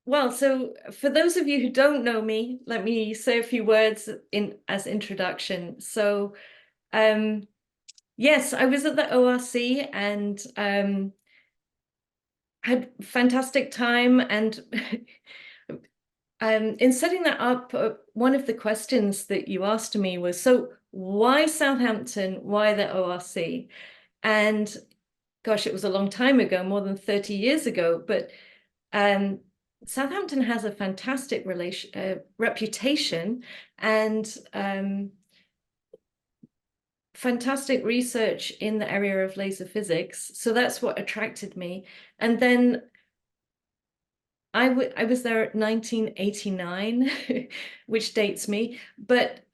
Well, so for those of you who don't know me, let me say a few words as introduction. So, yes, I was at the ORC and had fantastic time. And in setting that up, one of the questions that you asked me was, so why Southampton? Why the ORC? And gosh, it was a long time ago, more than 30 years ago, but Southampton has a fantastic reputation and fantastic research in the area of laser physics. So that's what attracted me. And then I was there at 1989, which dates me. But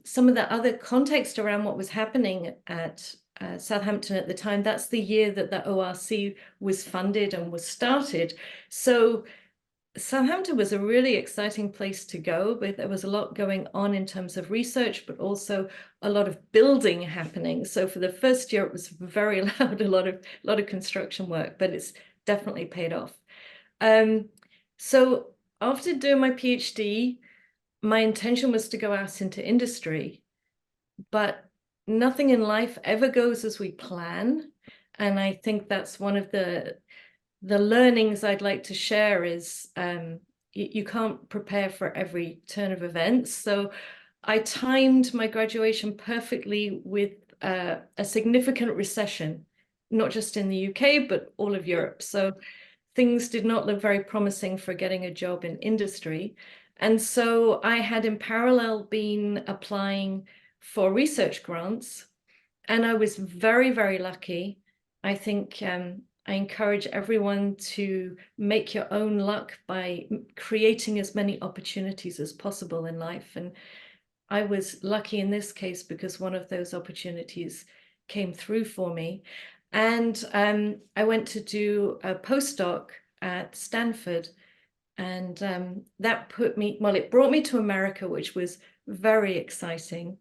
some of the other context around what was happening at Southampton at the time, that's the year that the ORC was funded and was started. So Southampton was a really exciting place to go, but there was a lot going on in terms of research, but also a lot of building happening. So for the first year, it was very loud, a lot of construction work, but it's definitely paid off. So after doing my PhD, my intention was to go out into industry, but nothing in life ever goes as we plan. And I think that's one of the learnings I'd like to share is you can't prepare for every turn of events. So I timed my graduation perfectly with a significant recession, not just in the UK, but all of Europe. So things did not look very promising for getting a job in industry. And so I had in parallel been applying for research grants, and I was very, very lucky. I think I encourage everyone to make your own luck by creating as many opportunities as possible in life. And I was lucky in this case because one of those opportunities came through for me. And I went to do a postdoc at Stanford. And that it brought me to America, which was very exciting.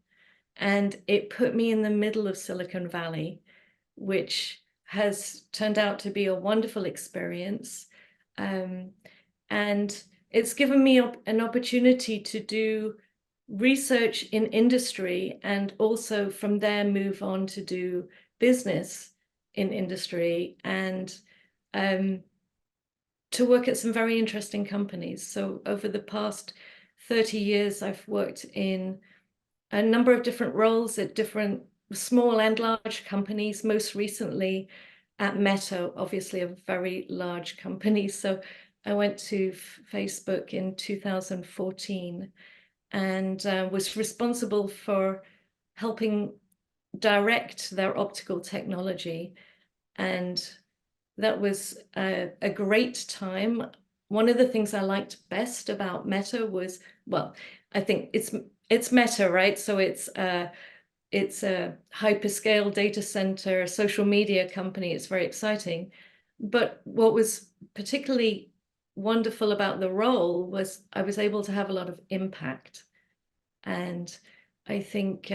And it put me in the middle of Silicon Valley, which has turned out to be a wonderful experience. And it's given me an opportunity to do research in industry and also from there move on to do business in industry and to work at some very interesting companies. So over the past 30 years, I've worked in a number of different roles at different small and large companies, most recently at Meta, obviously a very large company. So I went to Facebook in 2014 and was responsible for helping direct their optical technology. And that was a great time. One of the things I liked best about Meta was, well, I think it's Meta, right? So it's a hyperscale data center, social media company. It's very exciting. But what was particularly wonderful about the role was I was able to have a lot of impact. And I think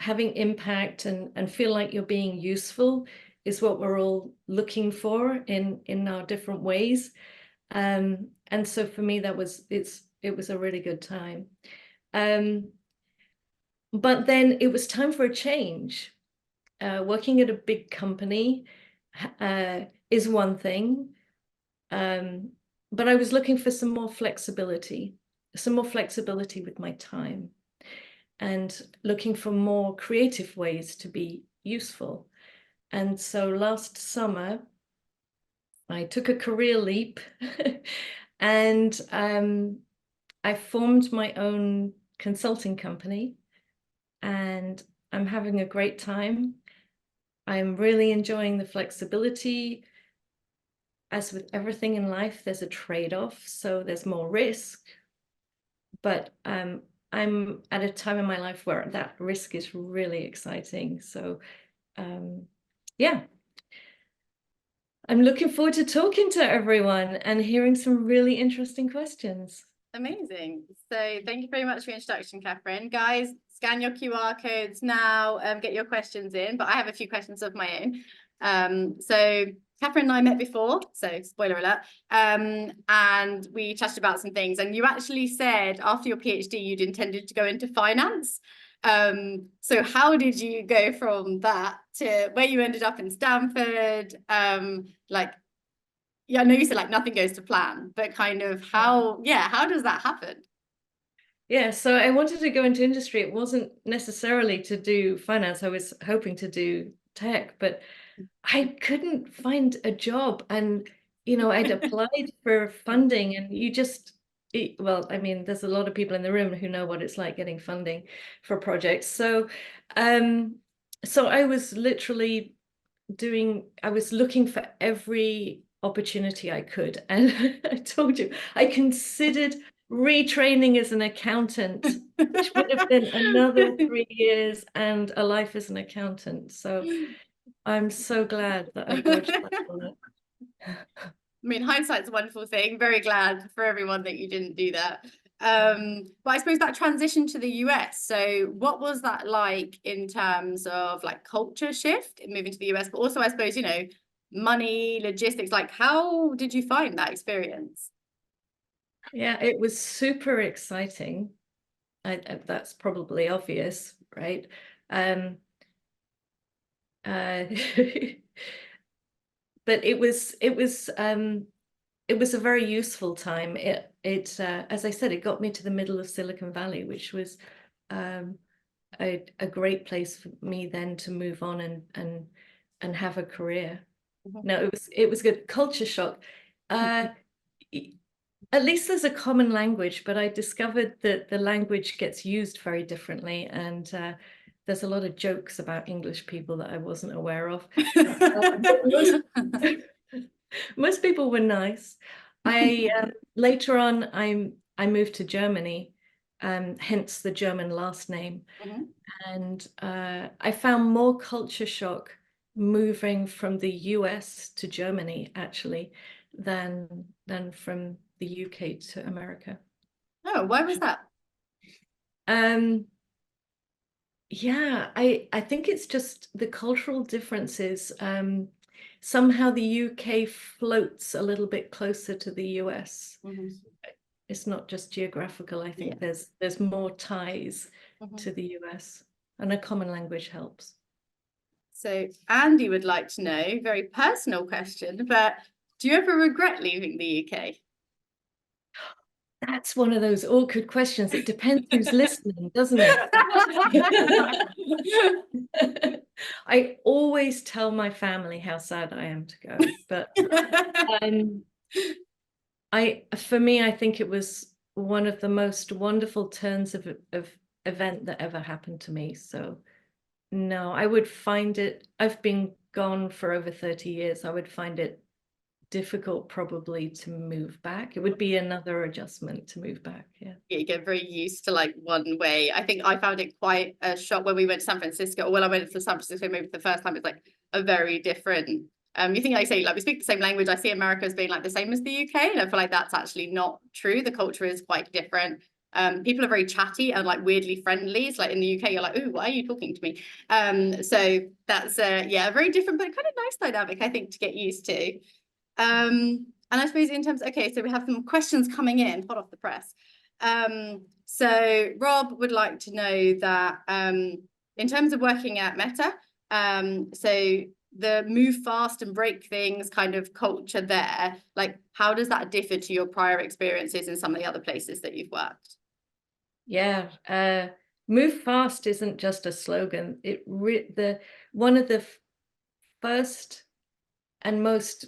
having impact and feel like you're being useful is what we're all looking for in our different ways. And so for me, it was a really good time. But then it was time for a change. Working at a big company is one thing, but I was looking for some more flexibility with my time and looking for more creative ways to be useful. And so last summer, I took a career leap and I formed my own consulting company and I'm having a great time. I'm really enjoying the flexibility. As with everything in life, there's a trade-off, so there's more risk. But I'm at a time in my life where that risk is really exciting. So yeah, I'm looking forward to talking to everyone and hearing some really interesting questions. Amazing. So thank you very much for your introduction, Katharine. Guys, scan your QR codes now, get your questions in, but I have a few questions of my own. So Katharine and I met before, so spoiler alert. And we chatted about some things. And you actually said after your PhD, you'd intended to go into finance. So how did you go from that to where you ended up in Stanford? Like, yeah, I know you said like nothing goes to plan, but kind of how does that happen? Yeah, so I wanted to go into industry. It wasn't necessarily to do finance. I was hoping to do tech, but I couldn't find a job. And, I'd applied for funding and well, I mean, there's a lot of people in the room who know what it's like getting funding for projects. So I was literally I was looking for every opportunity I could. And I told you, I considered retraining as an accountant, which would have been another 3 years and a life as an accountant. So I'm so glad that I dodged that bullet. I mean, hindsight's a wonderful thing. Very glad for everyone that you didn't do that. But I suppose that transition to the US. So what was that like in terms of like culture shift in moving to the US? But also, I suppose, money, logistics, like how did you find that experience? Yeah, it was super exciting. That's probably obvious, right? Um, uh, but it was a very useful time. As I said, it got me to the middle of Silicon Valley, which was a great place for me then to move on and have a career. No, it was good. Culture shock. At least there's a common language, but I discovered that the language gets used very differently, and there's a lot of jokes about English people that I wasn't aware of. Most people were nice. Later on, I moved to Germany, hence the German last name. And I found more culture shock moving from the US to Germany, actually, than from the UK to America. Oh, why was that? Yeah, I think it's just the cultural differences. Somehow the UK floats a little bit closer to the US. It's not just geographical. I think there's more ties to the US, and a common language helps. So Andy would like to know, very personal question, but do you ever regret leaving the UK? That's one of those awkward questions. It depends who's listening, doesn't it? I always tell my family how sad I am to go, but for me, I think it was one of the most wonderful turns of event that ever happened to me. So no, I would find it, I've been gone for over 30 years. I would find it difficult probably to move back. It would be another adjustment to move back. Yeah, you get very used to like one way. I think I found it quite a shock when we went to San Francisco. When I went to San Francisco maybe the first time, it's like a very different you think, like say, like we speak the same language. I see America as being like the same as the UK, and I feel like that's actually not true. The culture is quite different. People are very chatty and like weirdly friendly. It's like in the UK, you're like, "Ooh, why are you talking to me?" So that's a very different but kind of nice dynamic, I think, to get used to. And I suppose in terms, okay, so we have some questions coming in, hot off the press. So Rob would like to know that in terms of working at Meta, so the move fast and break things kind of culture there, like how does that differ to your prior experiences in some of the other places that you've worked? Yeah, move fast isn't just a slogan. One of the first and most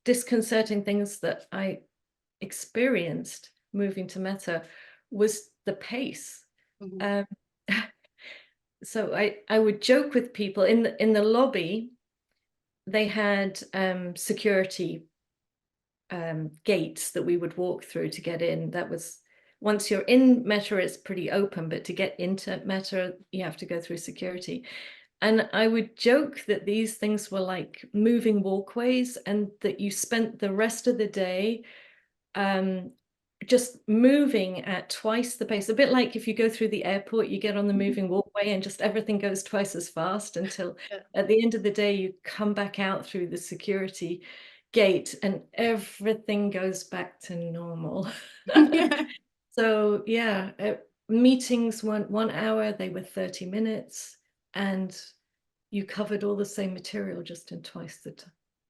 disconcerting things that I experienced moving to Meta was the pace. So I would joke with people in the lobby. They had security gates that we would walk through to get in. That was, once you're in Meta, it's pretty open, but to get into Meta, you have to go through security. And I would joke that these things were like moving walkways, and that you spent the rest of the day just moving at twice the pace, a bit like if you go through the airport, you get on the moving walkway and just everything goes twice as fast until at the end of the day, you come back out through the security gate and everything goes back to normal. Yeah. So yeah, meetings weren't 1 hour, they were 30 minutes, and you covered all the same material just in twice the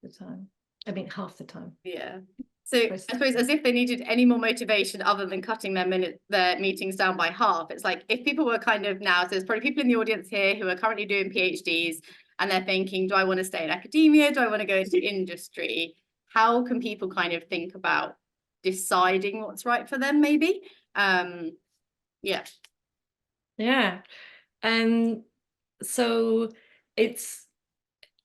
time. I mean, half the time. Yeah. So I suppose as if they needed any more motivation other than cutting their meetings down by half. It's like if people were kind of now, so there's probably people in the audience here who are currently doing PhDs and they're thinking, do I want to stay in academia? Do I want to go into industry? How can people kind of think about deciding what's right for them, maybe? Yeah. Yeah. So it's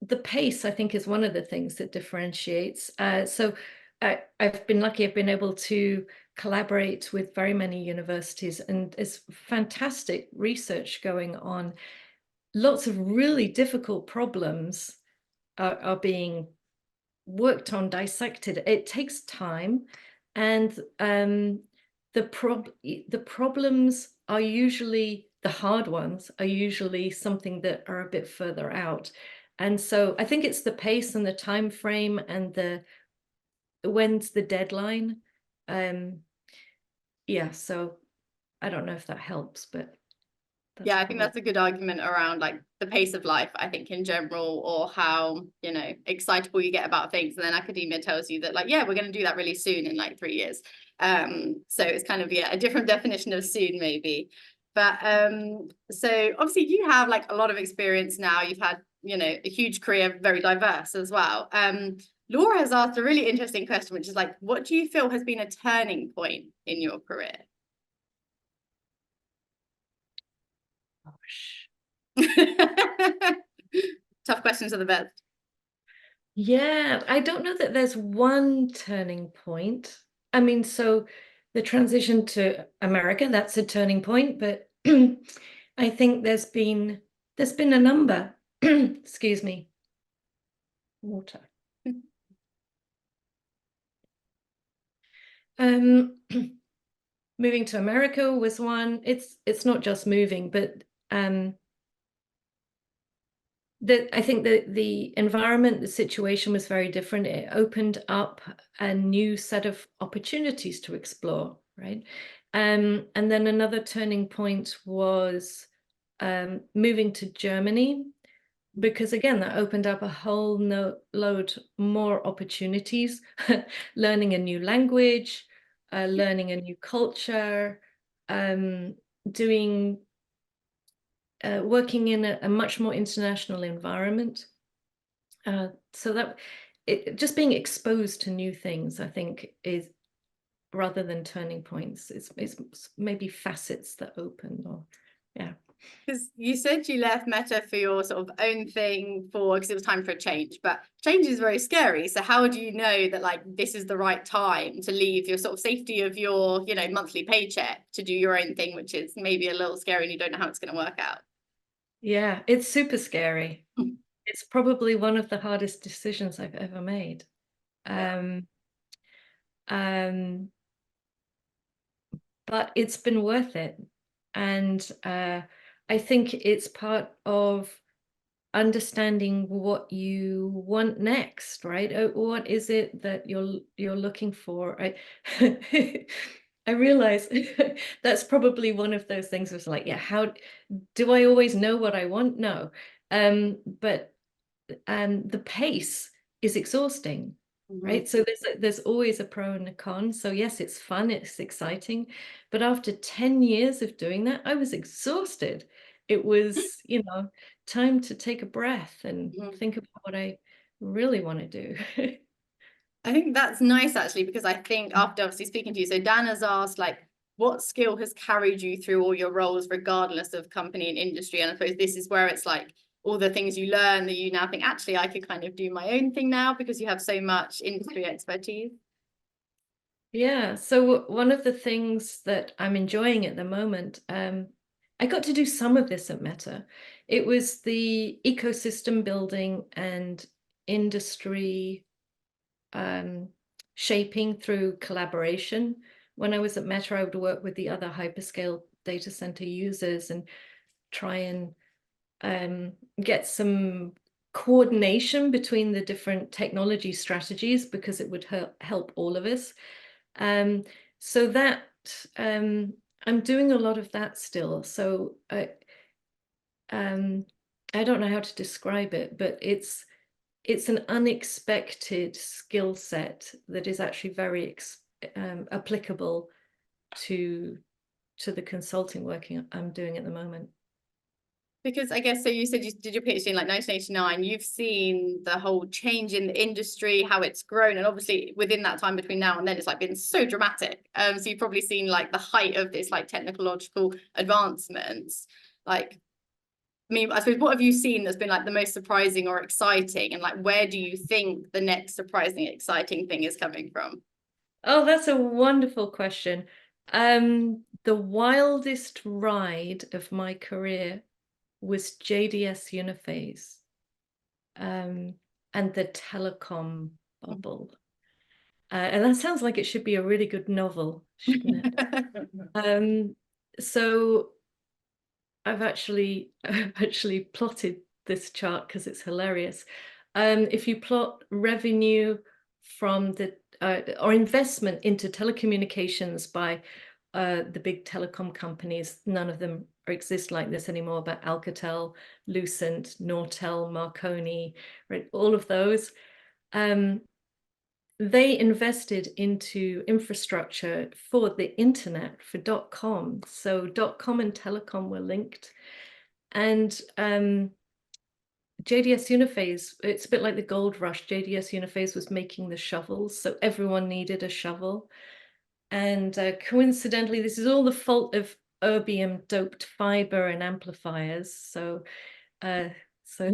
the pace, I think, is one of the things that differentiates. So I've been lucky, I've been able to collaborate with very many universities, and there's fantastic research going on. Lots of really difficult problems are being worked on, dissected. It takes time, and the problems are usually, the hard ones are usually something that are a bit further out. And so I think it's the pace and the time frame and the when's the deadline. Yeah, so I don't know if that helps, but Yeah, I think that's a good argument around like the pace of life, I think in general, or how, you know, excitable you get about things. And then academia tells you that like, yeah, we're going to do that really soon in like 3 years. So it's kind of, yeah, a different definition of soon maybe. But so obviously you have like a lot of experience now. You've had, you know, a huge career, very diverse as well. Laura has asked a really interesting question, which is like, what do you feel has been a turning point in your career? gosh. Tough questions are the best. Yeah, I don't know that there's one turning point. I mean, so the transition to America, that's a turning point, but I think there's been a number. Excuse me. Water. Moving to America was one. It's not just moving, but I think that the environment, the situation was very different. It opened up a new set of opportunities to explore, right? And then another turning point was moving to Germany, because again, that opened up a whole load more opportunities, learning a new language, learning a new culture, doing working in a much more international environment. So that just being exposed to new things, I think, is rather than turning points, it's maybe facets that open, or yeah. Because you said you left Meta for your sort of own thing because it was time for a change, but change is very scary. So how do you know that like this is the right time to leave your sort of safety of your, you know, monthly paycheck to do your own thing, which is maybe a little scary and you don't know how it's going to work out? Yeah, it's super scary. It's probably one of the hardest decisions I've ever made. But it's been worth it. And I think it's part of understanding what you want next, right? What is it that you're looking for? I realize that's probably one of those things was like, yeah, how do I always know what I want? No. But the pace is exhausting, right? So there's always a pro and a con. So yes, it's fun, it's exciting, but after 10 years of doing that, I was exhausted. It was, you know, time to take a breath and think about what I really want to do. I think that's nice actually, because I think after obviously speaking to you, so Dan has asked like, what skill has carried you through all your roles, regardless of company and industry? And I suppose this is where it's like all the things you learn that you now think, actually, I could kind of do my own thing now because you have so much industry expertise. Yeah, so one of the things that I'm enjoying at the moment, I got to do some of this at Meta. It was the ecosystem building and industry shaping through collaboration, when I was at Meta, I would work with the other hyperscale data center users and try and get some coordination between the different technology strategies, because it would help all of us. So that I'm doing a lot of that still. So I don't know how to describe it, but it's an unexpected skill set that is actually very applicable to the consulting work I'm doing at the moment. Because I guess, so you said you did your PhD in like 1989, you've seen the whole change in the industry, how it's grown, and obviously within that time between now and then, it's like been so dramatic. So you've probably seen like the height of this like technological advancements. Like, I mean, I suppose, what have you seen that's been like the most surprising or exciting, and like where do you think the next surprising, exciting thing is coming from? Oh, that's a wonderful question. The wildest ride of my career was JDS Uniphase, and the telecom bubble. And that sounds like it should be a really good novel, shouldn't it? So I've actually plotted this chart because it's hilarious. If you plot revenue from the or investment into telecommunications by the big telecom companies, none of them exist like this anymore, but Alcatel, Lucent, Nortel, Marconi, right, all of those. They invested into infrastructure for the internet, for .com. So .com and telecom were linked. And JDS Uniphase, it's a bit like the gold rush. JDS Uniphase was making the shovels, so everyone needed a shovel. And coincidentally, this is all the fault of erbium doped fiber and amplifiers. So so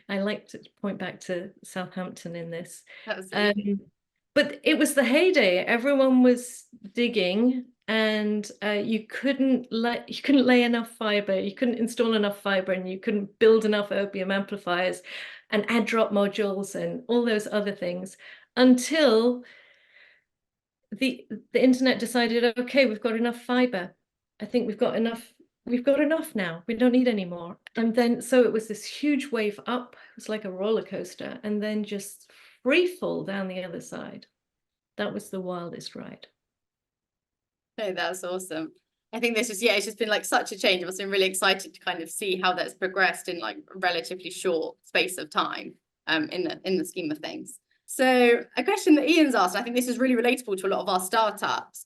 I like to point back to Southampton in this. But it was the heyday. Everyone was digging, and you couldn't lay enough fiber, you couldn't install enough fiber, and you couldn't build enough erbium amplifiers and add drop modules and all those other things until the internet decided, okay, we've got enough fiber. I think we've got enough now. We don't need any more. And then so it was this huge wave up. It was like a roller coaster, and then just free fall down the other side. That was the wildest ride. No, that's awesome. I think this is, yeah, it's just been like such a change. I've been really excited to kind of see how that's progressed in like a relatively short space of time, in the scheme of things. So a question that Ian's asked, I think this is really relatable to a lot of our startups,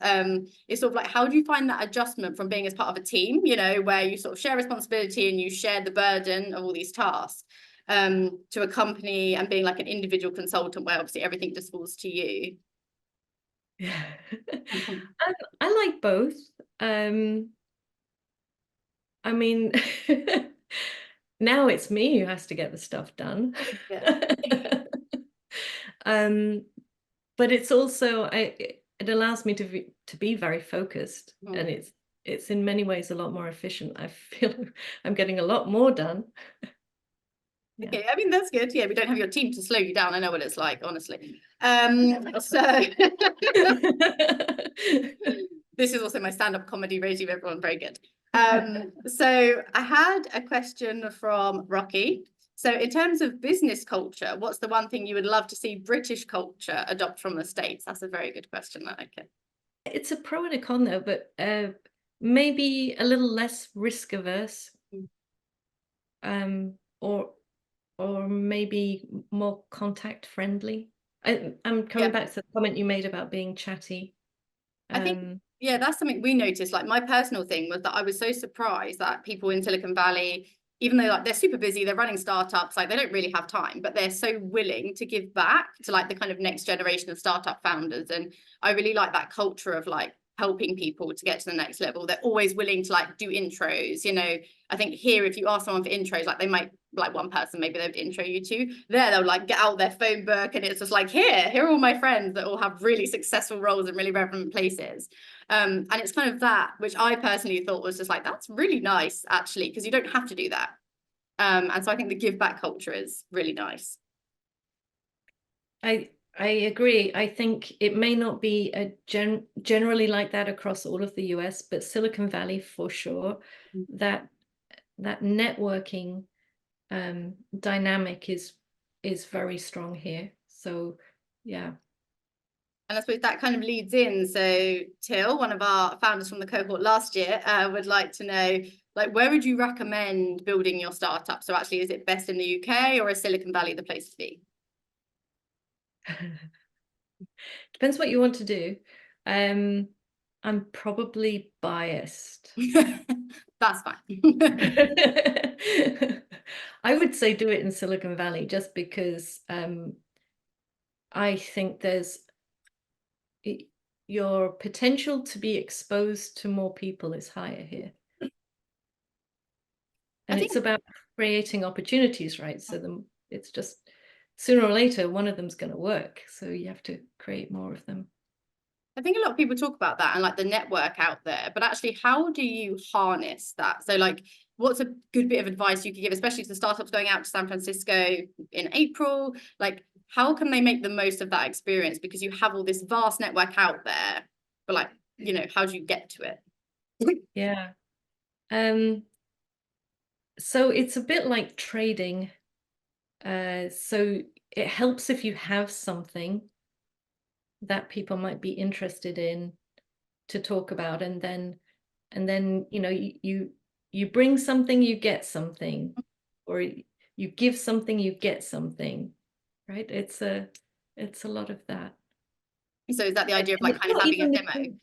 is sort of like, how do you find that adjustment from being as part of a team, you know, where you sort of share responsibility and you share the burden of all these tasks, to a company and being like an individual consultant where obviously everything just falls to you? Yeah. I like both. I mean, now it's me who has to get the stuff done. Yeah. But it's also it allows me to be very focused, and it's in many ways a lot more efficient. I feel I'm getting a lot more done. Okay, I mean, that's good. Yeah, we don't have your team to slow you down. I know what it's like, honestly. So this is also my stand-up comedy regime, everyone, very good. So I had a question from Rocky. So in terms of business culture, what's the one thing you would love to see British culture adopt from the States? That's a very good question. I like it. It's a pro and a con though, but maybe a little less risk averse. Or maybe more contact friendly. I'm coming back to the comment you made about being chatty. I think, yeah, that's something we noticed. Like, my personal thing was that I was so surprised that people in Silicon Valley, even though like they're super busy, they're running startups, like they don't really have time, but they're so willing to give back to like the kind of next generation of startup founders. And I really like that culture of like helping people to get to the next level. They're always willing to like do intros, you know. I think here, if you ask someone for intros, like they might, like one person maybe they would intro you to, there they'll like get out their phone book and it's just like, here are all my friends that all have really successful roles in really relevant places. And it's kind of that which I personally thought was just like, that's really nice actually, because you don't have to do that. And so I think the give back culture is really nice. I I agree. I think it may not be a generally like that across all of the US, but Silicon Valley for sure. That networking dynamic is very strong here. So yeah. And I suppose that kind of leads in. So Till, one of our founders from the cohort last year, would like to know, like, where would you recommend building your startup? So actually, is it best in the UK, or is Silicon Valley the place to be? Depends what you want to do. I'm probably biased. That's fine. I would say do it in Silicon Valley just because I think there's your potential to be exposed to more people is higher here. I And think it's about creating opportunities, right? So it's just sooner or later, one of them's going to work. So you have to create more of them. I think a lot of people talk about that and like the network out there, but actually, how do you harness that? So, like, what's a good bit of advice you could give, especially to startups going out to San Francisco in April? Like, how can they make the most of that experience? Because you have all this vast network out there, but like, you know, how do you get to it? Yeah. So it's a bit like trading. So it helps if you have something that people might be interested in to talk about, and then you know you bring something, you get something, or you give something, you get something, right? It's a lot of that. So is that the idea of And like it's kind of not having a even demo?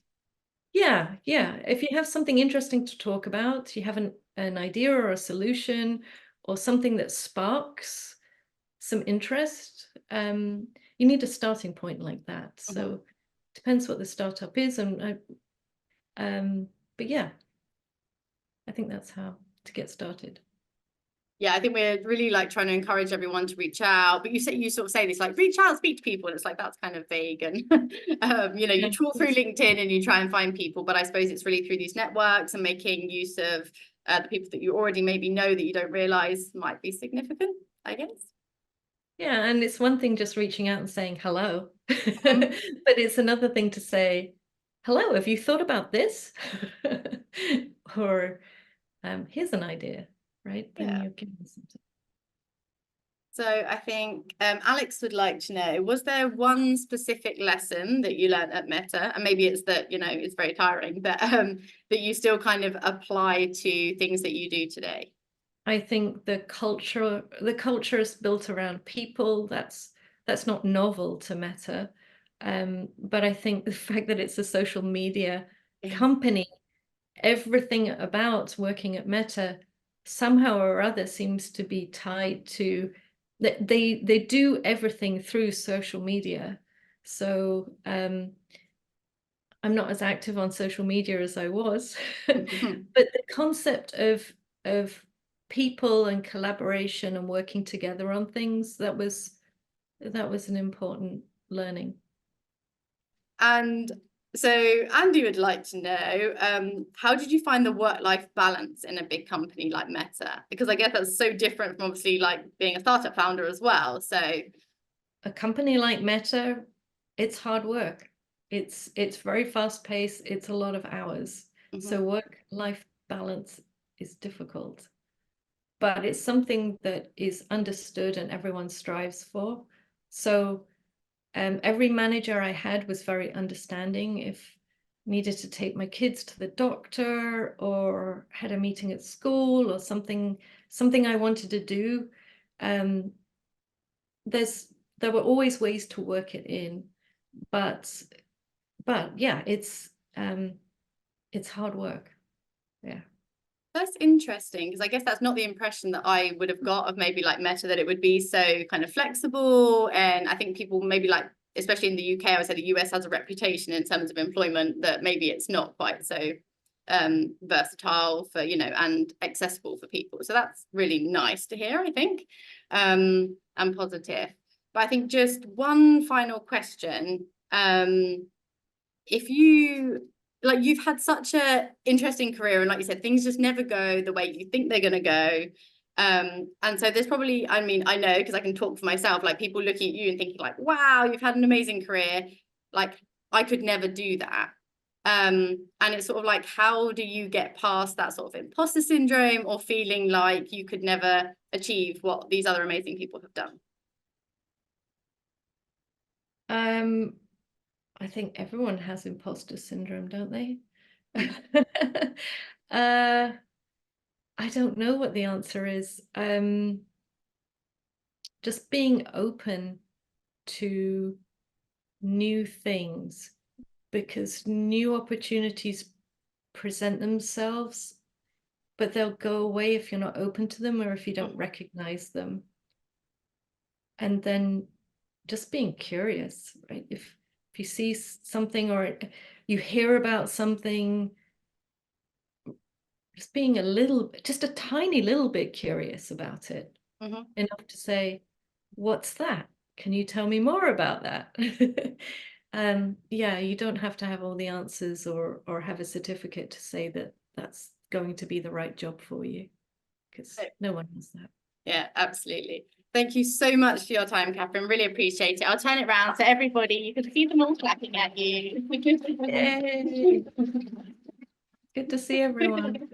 yeah, yeah. If you have something interesting to talk about, you have an idea or a solution or something that sparks some interest, you need a starting point like that. So depends what the startup is, and but yeah, I think that's how to get started. Yeah, I think we're really like trying to encourage everyone to reach out. But you sort of say this like reach out, speak to people, and it's like that's kind of vague. And you know, you trawl through LinkedIn and you try and find people, but I suppose it's really through these networks and making use of the people that you already maybe know that you don't realize might be significant, I guess. Yeah, and it's one thing just reaching out and saying hello, but it's another thing to say, hello, have you thought about this? Or here's an idea, right? Then Yeah. you're giving something. So I think Alex would like to know, was there one specific lesson that you learned at Meta? And maybe it's that, you know, it's very tiring, but that you still kind of apply to things that you do today? I think the culture is built around people. That's not novel to Meta. But I think the fact that it's a social media company, everything about working at Meta somehow or other seems to be tied to that they do everything through social media. So I'm not as active on social media as I was, but the concept of people and collaboration and working together on things, that was an important learning. And so Andy would like to know, how did you find the work-life balance in a big company like Meta? Because I guess that's so different from obviously like being a startup founder as well. So A company like Meta, it's hard work. It's very fast paced. It's a lot of hours. So work-life balance is difficult, but it's something that is understood and everyone strives for. So every manager I had was very understanding. If needed to take my kids to the doctor or had a meeting at school or something I wanted to do, um, there were always ways to work it in. But yeah, it's hard work. Yeah. that's interesting because I guess that's not the impression that I would have got of maybe like Meta, that it would be so kind of flexible. And I think people maybe like, especially in the UK, I would say the US has a reputation in terms of employment that maybe it's not quite so versatile for, you know, and accessible for people. So that's really nice to hear, I think, and positive. But I think just one final question. If you like, you've had such a interesting career, and like you said, things just never go the way you think they're going to go. And so there's probably, I mean, I know because I can talk for myself, like people looking at you and thinking like, wow, you've had an amazing career. Like I could never do that. And it's sort of like, how do you get past that sort of imposter syndrome or feeling like you could never achieve what these other amazing people have done? I think everyone has imposter syndrome, don't they? I don't know what the answer is. Just being open to new things, because new opportunities present themselves, but they'll go away if you're not open to them or if you don't recognize them. And then just being curious, right? If you see something or you hear about something, just being just a tiny little bit curious about it, enough to say, what's that? Can you tell me more about that? Yeah, you don't have to have all the answers or have a certificate to say that that's going to be the right job for you, because no one has that. Yeah, absolutely. Thank you so much for your time, Katharine. Really appreciate it. I'll turn it around to everybody. You can see them all clapping at you. Yay! Good to see everyone.